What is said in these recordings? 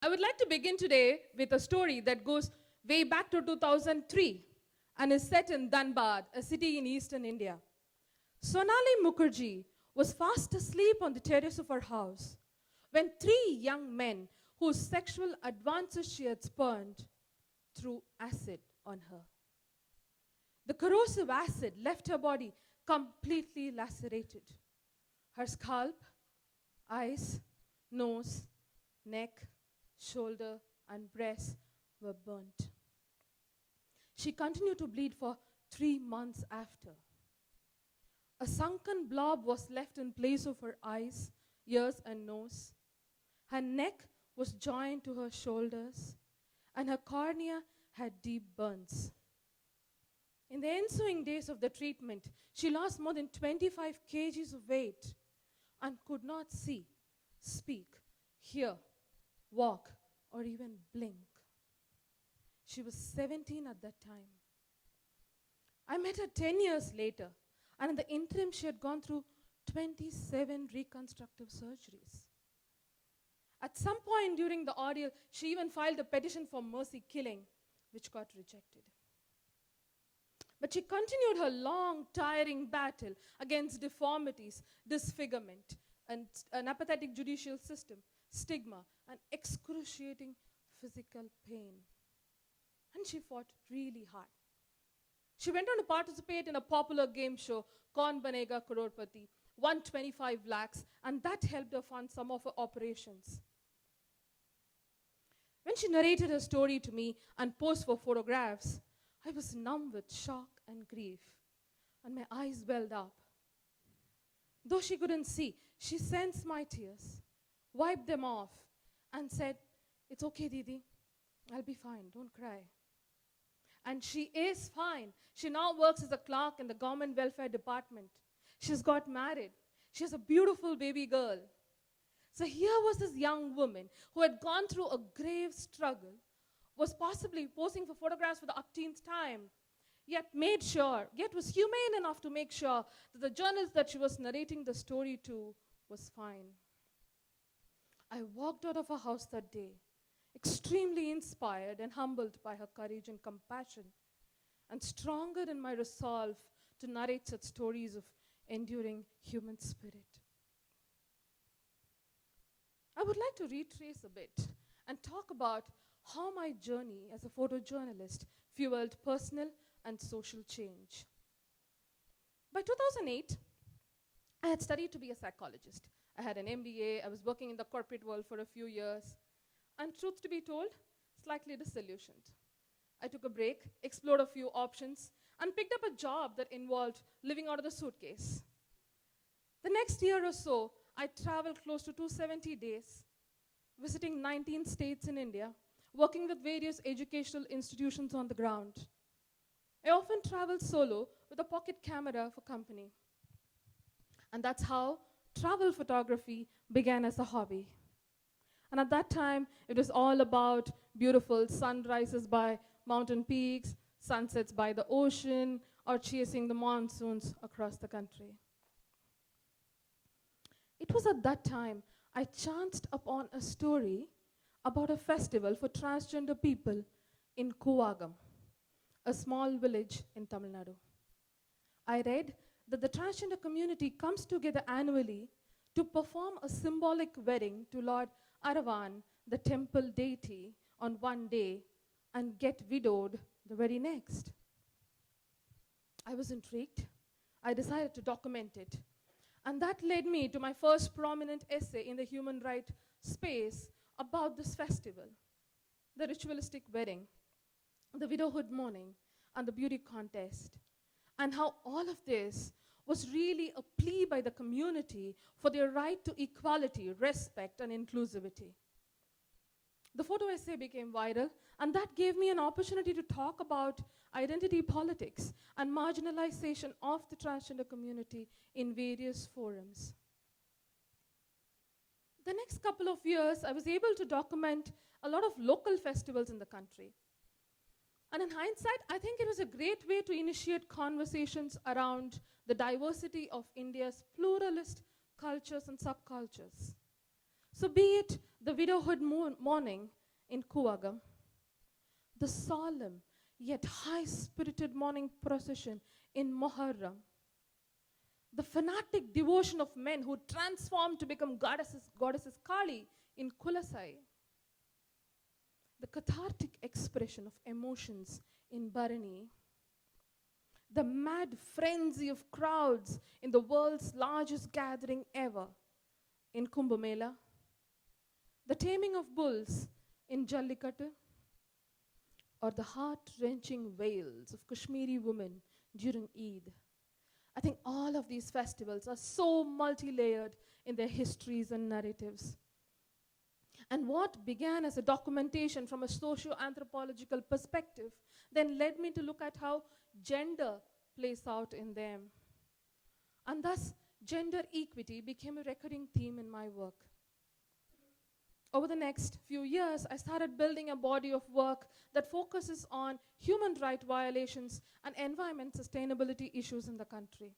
I would like to begin today with a story that goes way back to 2003 and is set in Dhanbad, a city in eastern India. Sonali Mukherjee was fast asleep on the terrace of her house when three young men whose sexual advances she had spurned threw acid on her. The corrosive acid left her body completely lacerated. Her scalp, eyes, nose, neck, shoulder, and breast were burnt. She continued to bleed for 3 months after. A sunken blob was left in place of her eyes, ears, and nose. Her neck was joined to her shoulders, and her cornea had deep burns. In the ensuing days of the treatment, she lost more than 25 kgs of weight and could not see, speak, hear, walk, or even blink. She was 17 at that time. I met her 10 years later, and in the interim, she had gone through 27 reconstructive surgeries. At some point during the ordeal, she even filed a petition for mercy killing, which got rejected. But she continued her long, tiring battle against deformities, disfigurement, and an apathetic judicial system, stigma, and excruciating physical pain. And she fought really hard. She went on to participate in a popular game show, Kaun Banega Crorepati, won 25 lakhs, and that helped her fund some of her operations. When she narrated her story to me and posed for photographs, I was numb with shock and grief, and my eyes welled up. Though she couldn't see, she sensed my tears, wiped them off, and said, "It's okay, Didi. I'll be fine. Don't cry." And she is fine. She now works as a clerk in the government welfare department. She's got married. She has a beautiful baby girl. So here was this young woman who had gone through a grave struggle, was possibly posing for photographs for the umpteenth time, yet was humane enough to make sure that the journalist that she was narrating the story to was fine. I walked out of her house that day, extremely inspired and humbled by her courage and compassion, and stronger in my resolve to narrate such stories of enduring human spirit. I would like to retrace a bit and talk about how my journey as a photojournalist fueled personal and social change. By 2008, I had studied to be a psychologist. I had an MBA, I was working in the corporate world for a few years, and truth to be told, slightly disillusioned. I took a break, explored a few options, and picked up a job that involved living out of the suitcase. The next year or so, I traveled close to 270 days, visiting 19 states in India, working with various educational institutions on the ground. I often traveled solo with a pocket camera for company. And that's how travel photography began as a hobby. And at that time, it was all about beautiful sunrises by mountain peaks, sunsets by the ocean, or chasing the monsoons across the country. It was at that time I chanced upon a story about a festival for transgender people in Kuvagam, a small village in Tamil Nadu. I read that the transgender community comes together annually to perform a symbolic wedding to Lord Aravan, the temple deity, on one day and get widowed the very next. I was intrigued. I decided to document it. And that led me to my first prominent essay in the human rights space about this festival, the ritualistic wedding, the widowhood mourning, and the beauty contest, and how all of this was really a plea by the community for their right to equality, respect, and inclusivity. The photo essay became viral, and that gave me an opportunity to talk about identity politics and marginalization of the transgender community in various forums. The next couple of years, I was able to document a lot of local festivals in the country. And in hindsight, I think it was a great way to initiate conversations around the diversity of India's pluralist cultures and subcultures. So be it the widowhood mourning in Kuwagam, the solemn yet high-spirited mourning procession in Muharram, the fanatic devotion of men who transformed to become goddesses Kali in Kulasai, the cathartic expression of emotions in Bharani, the mad frenzy of crowds in the world's largest gathering ever in Kumbh Mela, the taming of bulls in Jallikattu, or the heart-wrenching wails of Kashmiri women during Eid. I think all of these festivals are so multi-layered in their histories and narratives. And what began as a documentation from a socio-anthropological perspective then led me to look at how gender plays out in them. And thus, gender equity became a recurring theme in my work. Over the next few years, I started building a body of work that focuses on human rights violations and environment sustainability issues in the country.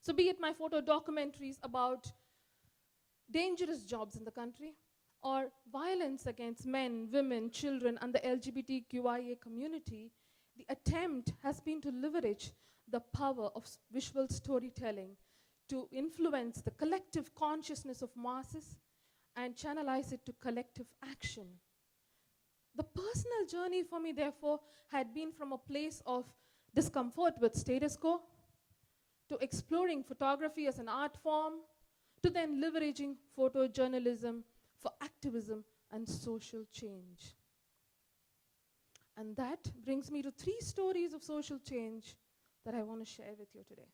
So be it my photo documentaries about dangerous jobs in the country, or violence against men, women, children, and the LGBTQIA community, the attempt has been to leverage the power of visual storytelling to influence the collective consciousness of masses and channelize it to collective action. The personal journey for me, therefore, had been from a place of discomfort with status quo, to exploring photography as an art form, to then leveraging photojournalism for activism and social change. And that brings me to 3 stories of social change that I want to share with you today.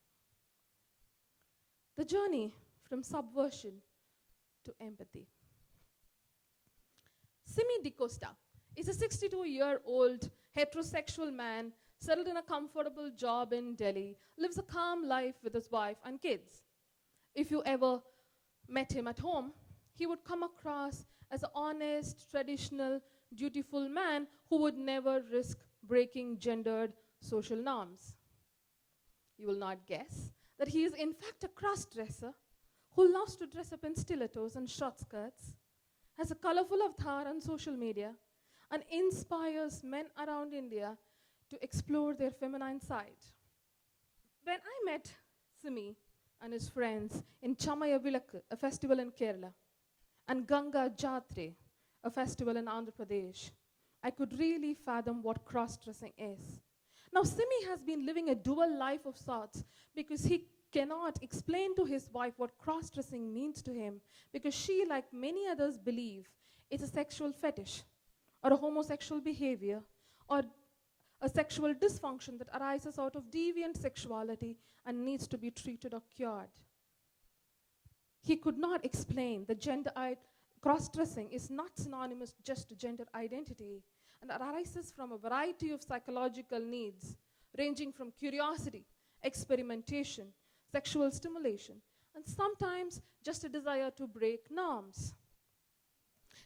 The journey from subversion to empathy. Simmi DeCosta is a 62-year-old heterosexual man settled in a comfortable job in Delhi, lives a calm life with his wife and kids. If you ever met him at home, he would come across as an honest, traditional, dutiful man who would never risk breaking gendered social norms. You will not guess that he is in fact a cross-dresser who loves to dress up in stilettos and short skirts, has a colorful avatar on social media, and inspires men around India to explore their feminine side. When I met Simmi and his friends in Chamaya Vilakku, a festival in Kerala, and Ganga Jatre, a festival in Andhra Pradesh, I could really fathom what cross-dressing is. Now, Simmi has been living a dual life of sorts because he cannot explain to his wife what cross-dressing means to him, because she, like many others, believe it's a sexual fetish or a homosexual behavior or a sexual dysfunction that arises out of deviant sexuality and needs to be treated or cured. He could not explain that cross-dressing is not synonymous just to gender identity and arises from a variety of psychological needs, ranging from curiosity, experimentation, sexual stimulation, and sometimes just a desire to break norms.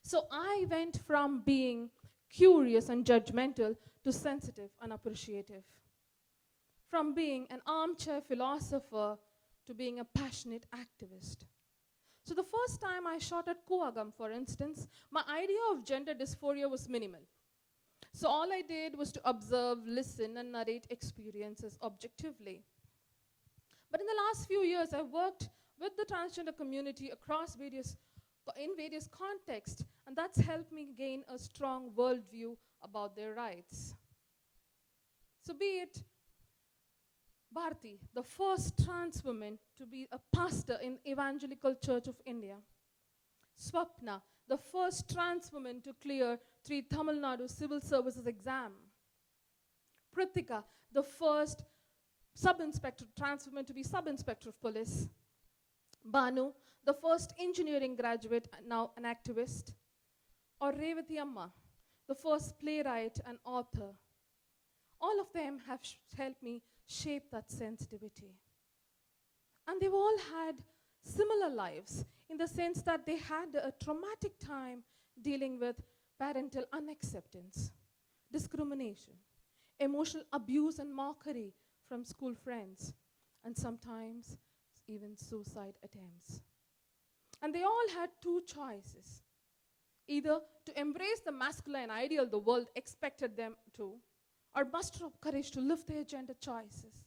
So I went from being curious and judgmental to sensitive and appreciative. From being an armchair philosopher to being a passionate activist. So the first time I shot at Kuwagam, for instance, my idea of gender dysphoria was minimal. So all I did was to observe, listen, and narrate experiences objectively. But in the last few years, I've worked with the transgender community across in various contexts, and that's helped me gain a strong worldview about their rights. So be it Bharti, the first trans woman to be a pastor in Evangelical Church of India. Swapna, the first trans woman to clear 3 Tamil Nadu civil services exam. Prithika, the first trans woman to be sub-inspector of police. Banu, the first engineering graduate, now an activist. Or Revati Amma, the first playwright and author. All of them have helped me shape that sensitivity. And they've all had similar lives in the sense that they had a traumatic time dealing with parental unacceptance, discrimination, emotional abuse and mockery from school friends, and sometimes even suicide attempts. And they all had two choices: either to embrace the masculine ideal the world expected them to, or muster up courage to live their gender choices.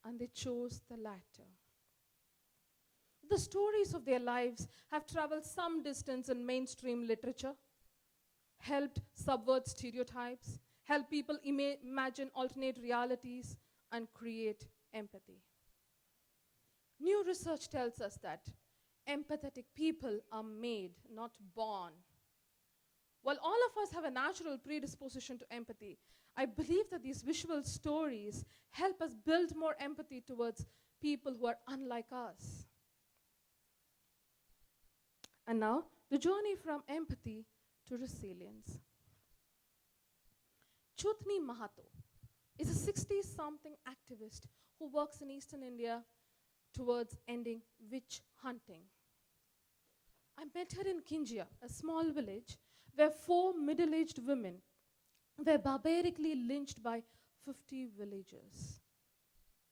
And they chose the latter. The stories of their lives have traveled some distance in mainstream literature, helped subvert stereotypes, helped people imagine alternate realities, and create empathy. New research tells us that empathetic people are made, not born. While all of us have a natural predisposition to empathy, I believe that these visual stories help us build more empathy towards people who are unlike us. And now, the journey from empathy to resilience. Chutney is a 60-something activist who works in Eastern India towards ending witch hunting. I met her in Kinjia, a small village where 4 middle-aged women were barbarically lynched by 50 villagers.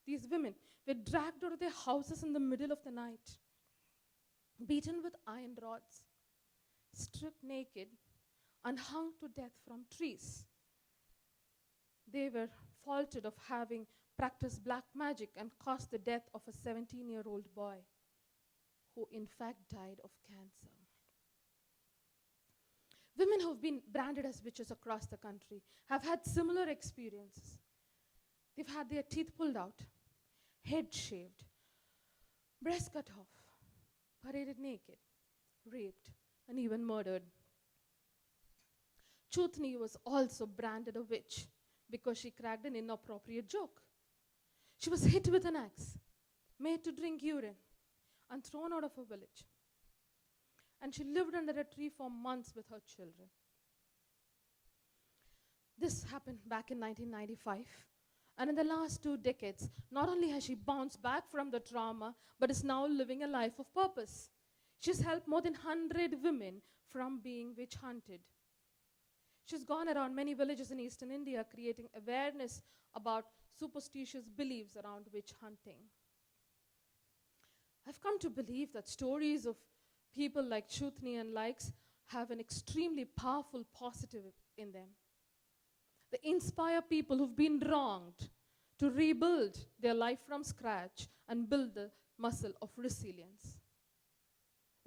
These women were dragged out of their houses in the middle of the night, beaten with iron rods, stripped naked, and hung to death from trees. They were faulted of having practiced black magic and caused the death of a 17-year-old boy who in fact died of cancer. Women who have been branded as witches across the country have had similar experiences. They've had their teeth pulled out, head shaved, breasts cut off, paraded naked, raped, and even murdered. Chutney was also branded a witch because she cracked an inappropriate joke. She was hit with an axe, made to drink urine, and thrown out of her village. And she lived under a tree for months with her children. This happened back in 1995. And in the last 2 decades, not only has she bounced back from the trauma, but is now living a life of purpose. She's helped more than 100 women from being witch hunted. She's gone around many villages in Eastern India, creating awareness about superstitious beliefs around witch hunting. I've come to believe that stories of people like Chutney and likes have an extremely powerful positive in them. They inspire people who've been wronged to rebuild their life from scratch and build the muscle of resilience.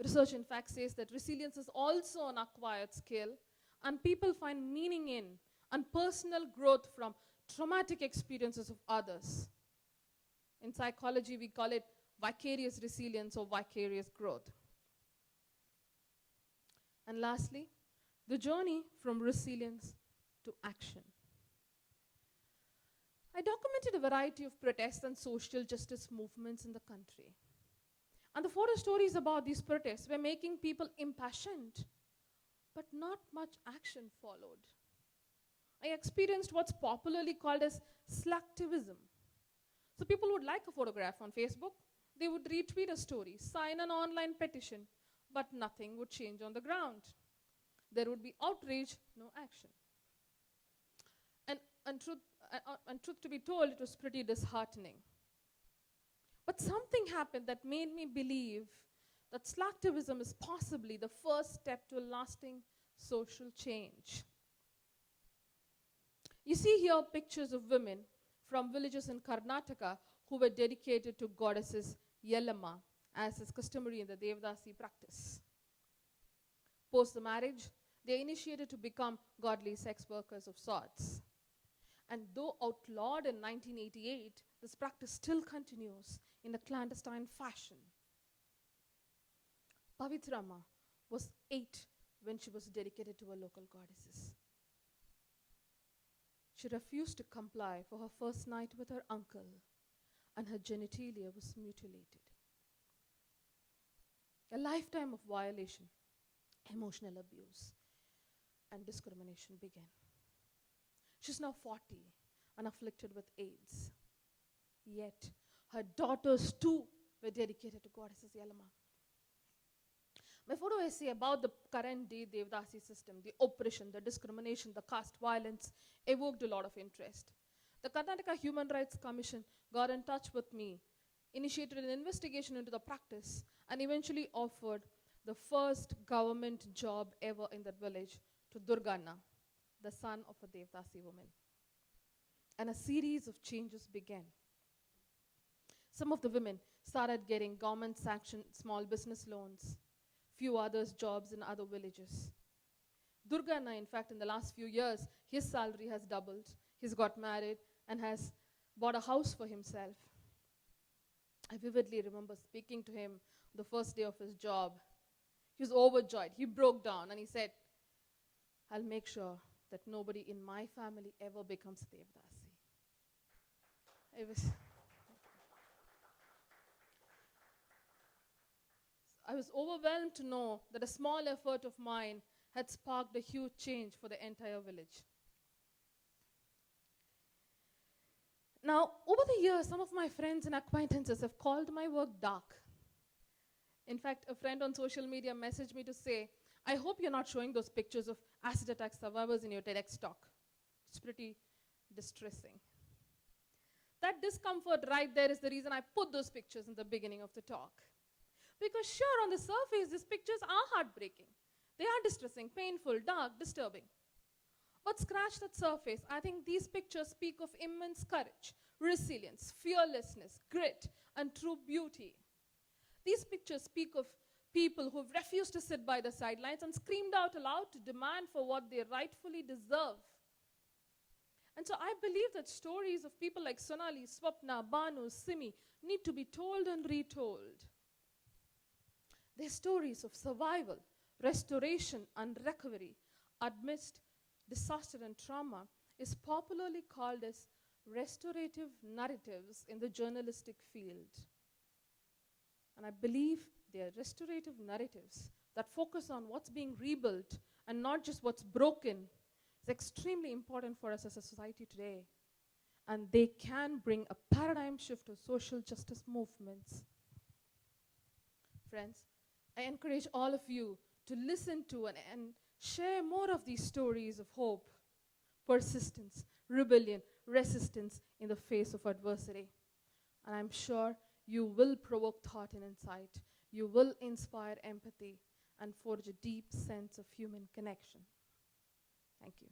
Research, in fact, says that resilience is also an acquired skill, and people find meaning in and personal growth from traumatic experiences of others. In psychology, we call it vicarious resilience or vicarious growth. And lastly, the journey from resilience to action. I documented a variety of protests and social justice movements in the country. And the photo stories about these protests were making people impassioned, but not much action followed. I experienced what's popularly called as slacktivism. So people would like a photograph on Facebook, they would retweet a story, sign an online petition, but nothing would change on the ground. There would be outrage, no action. And truth to be told, it was pretty disheartening. But something happened that made me believe that slacktivism is possibly the first step to a lasting social change. You see here pictures of women from villages in Karnataka who were dedicated to goddesses Yellamma, as is customary in the Devdasi practice. Post the marriage, they are initiated to become godly sex workers of sorts. And though outlawed in 1988, this practice still continues in a clandestine fashion. Pavitrama was 8 when she was dedicated to her local goddesses. She refused to comply for her first night with her uncle, and her genitalia was mutilated. A lifetime of violation, emotional abuse, and discrimination began. She's now 40 and afflicted with AIDS. Yet, her daughters too were dedicated to goddesses Yellamma. My photo essay about the current day Devdasi system, the oppression, the discrimination, the caste violence, evoked a lot of interest. The Karnataka Human Rights Commission got in touch with me, initiated an investigation into the practice, and eventually offered the first government job ever in that village to Durganna, the son of a Devdasi woman. And a series of changes began. Some of the women started getting government-sanctioned small business loans, few others jobs in other villages. Durganna, in fact, in the last few years, his salary has doubled. He's got married and has bought a house for himself. I vividly remember speaking to him the first day of his job. He was overjoyed. He broke down and he said, I'll make sure that nobody in my family ever becomes Devdasi. I was overwhelmed to know that a small effort of mine had sparked a huge change for the entire village. Now, over the years, some of my friends and acquaintances have called my work dark. In fact, a friend on social media messaged me to say, I hope you're not showing those pictures of acid attack survivors in your TEDx talk. It's pretty distressing. That discomfort right there is the reason I put those pictures in the beginning of the talk. Because sure, on the surface, these pictures are heartbreaking. They are distressing, painful, dark, disturbing. But scratch that surface, I think these pictures speak of immense courage, resilience, fearlessness, grit, and true beauty. These pictures speak of people who've refused to sit by the sidelines and screamed out aloud to demand for what they rightfully deserve. And so I believe that stories of people like Sonali, Swapna, Banu, Simmi need to be told and retold. Their stories of survival, restoration, and recovery amidst disaster and trauma is popularly called as restorative narratives in the journalistic field. And I believe they are restorative narratives that focus on what's being rebuilt and not just what's broken. It's extremely important for us as a society today. And they can bring a paradigm shift to social justice movements. Friends, I encourage all of you to listen to and share more of these stories of hope, persistence, rebellion, resistance in the face of adversity. And I'm sure you will provoke thought and insight. You will inspire empathy and forge a deep sense of human connection. Thank you.